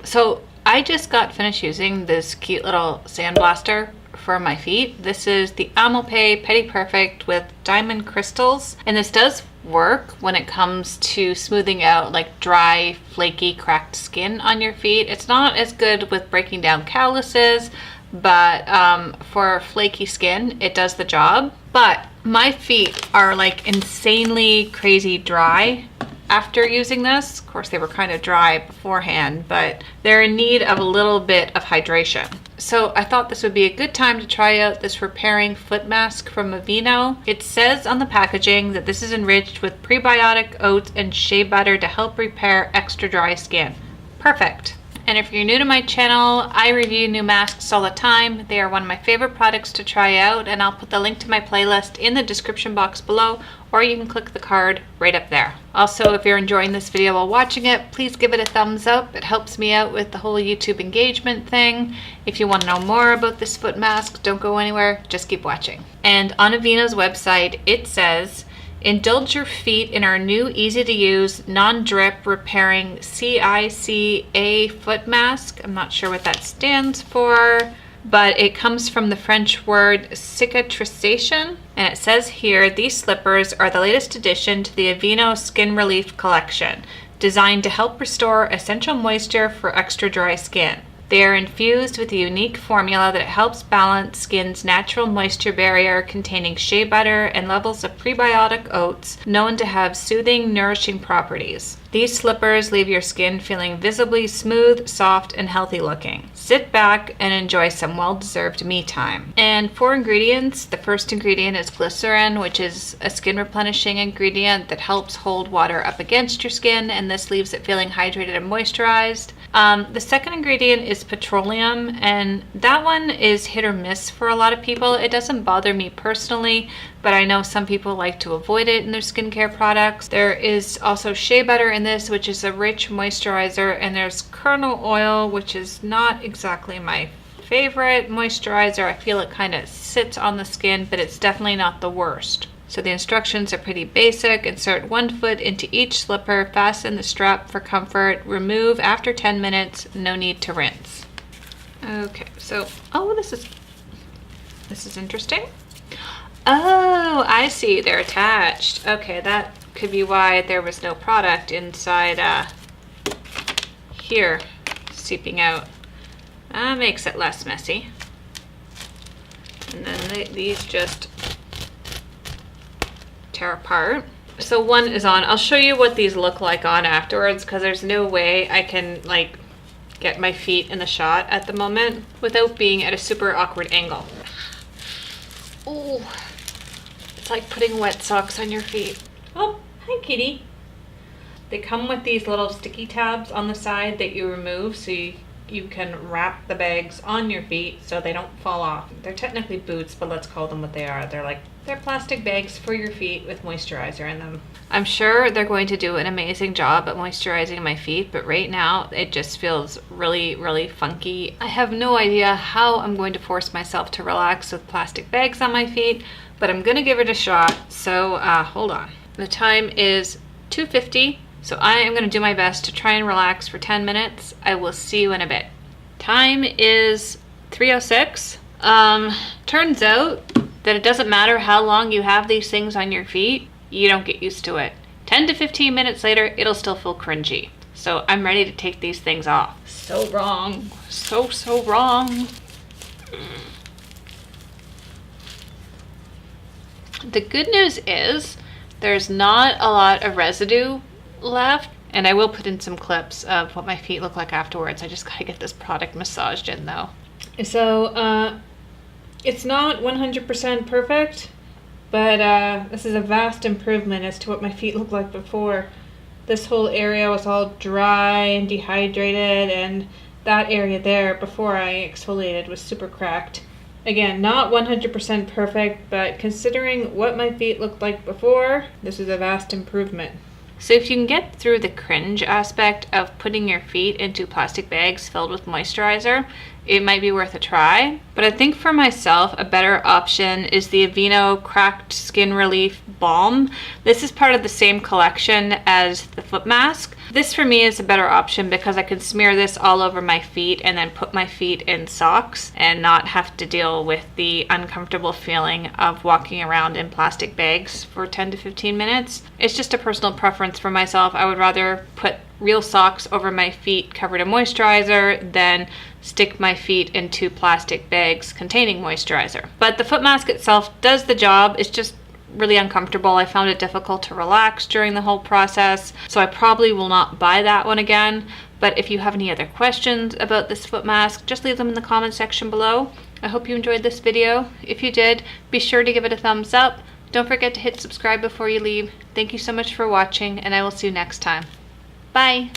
So I just got finished using this cute little sandblaster for my feet. This is the Amope Pedi Perfect with diamond crystals, and this does work when it comes to smoothing out like dry, flaky, cracked skin on your feet. It's not as good with breaking down calluses, but for flaky skin, it does the job. But my feet are like insanely crazy dry after using this. Of course, they were kind of dry beforehand, but they're in need of a little bit of hydration. So I thought this would be a good time to try out this repairing foot mask from Aveeno. It says on the packaging that this is enriched with prebiotic oat and shea butter to help repair extra dry skin. Perfect. And if you're new to my channel, I review new masks all the time. They are one of my favorite products to try out, and I'll put the link to my playlist in the description box below, or you can click the card right up there. Also, if you're enjoying this video while watching it, please give it a thumbs up. It helps me out with the whole YouTube engagement thing. If you want to know more about this foot mask, don't go anywhere, just keep watching. And on Aveeno's website, it says, indulge your feet in our new easy-to-use, non-drip repairing CICA Foot Mask. I'm not sure what that stands for, but it comes from the French word cicatrisation. And it says here, these slippers are the latest addition to the Aveeno Skin Relief Collection, designed to help restore essential moisture for extra dry skin. They are infused with a unique formula that helps balance skin's natural moisture barrier, containing shea butter and levels of prebiotic oats known to have soothing, nourishing properties. These slippers leave your skin feeling visibly smooth, soft, and healthy looking. Sit back and enjoy some well-deserved me time. And 4 ingredients. The first ingredient is glycerin, which is a skin replenishing ingredient that helps hold water up against your skin, and this leaves it feeling hydrated and moisturized. The second ingredient is petroleum, and that one is hit or miss for a lot of people. It doesn't bother me personally, but I know some people like to avoid it in their skincare products. There is also shea butter in this, which is a rich moisturizer, and there's kernel oil, which is not exactly my favorite moisturizer. I feel it kind of sits on the skin, but it's definitely not the worst. So the instructions are pretty basic. Insert 1 foot into each slipper, fasten the strap for comfort, remove after 10 minutes, no need to rinse. Okay, so, oh, this is interesting. Oh, I see, they're attached. Okay, that could be why there was no product inside here seeping out. Makes it less messy. And then these just tear apart. So one is on. I'll show you what these look like on afterwards, because there's no way I can like get my feet in the shot at the moment without being at a super awkward angle. Oh, it's like putting wet socks on your feet. Oh, hi kitty. They come with these little sticky tabs on the side that you remove, so you can wrap the bags on your feet so they don't fall off. They're technically boots, but let's call them what they are. They're plastic bags for your feet with moisturizer in them. I'm sure they're going to do an amazing job at moisturizing my feet, but right now it just feels really, really funky. I have no idea how I'm going to force myself to relax with plastic bags on my feet, but I'm gonna give it a shot. So hold on. The time is 2:50. So I am going to do my best to try and relax for 10 minutes. I will see you in a bit. Time is 3:06. Turns out that it doesn't matter how long you have these things on your feet, you don't get used to it. 10 to 15 minutes later, it'll still feel cringy. So I'm ready to take these things off. So wrong. So wrong. The good news is there's not a lot of residue left, and I will put in some clips of what my feet look like afterwards. I just gotta get this product massaged in though. So it's not 100% perfect, but this is a vast improvement as to what my feet looked like before. This whole area was all dry and dehydrated, and that area there before I exfoliated was super cracked. Again, not 100% perfect, but considering what my feet looked like before, this is a vast improvement. So if you can get through the cringe aspect of putting your feet into plastic bags filled with moisturizer, it might be worth a try. But I think for myself, a better option is the Aveeno Cracked Skin Relief Balm. This is part of the same collection as the foot mask, This for me is a better option because I can smear this all over my feet and then put my feet in socks and not have to deal with the uncomfortable feeling of walking around in plastic bags for 10 to 15 minutes. It's just a personal preference for myself. I would rather put real socks over my feet covered in moisturizer than stick my feet into plastic bags containing moisturizer. But the foot mask itself does the job. It's just really uncomfortable. I found it difficult to relax during the whole process, so I probably will not buy that one again. But if you have any other questions about this foot mask, just leave them in the comment section below. I hope you enjoyed this video. If you did, be sure to give it a thumbs up. Don't forget to hit subscribe before you leave. Thank you so much for watching, and I will see you next time. Bye!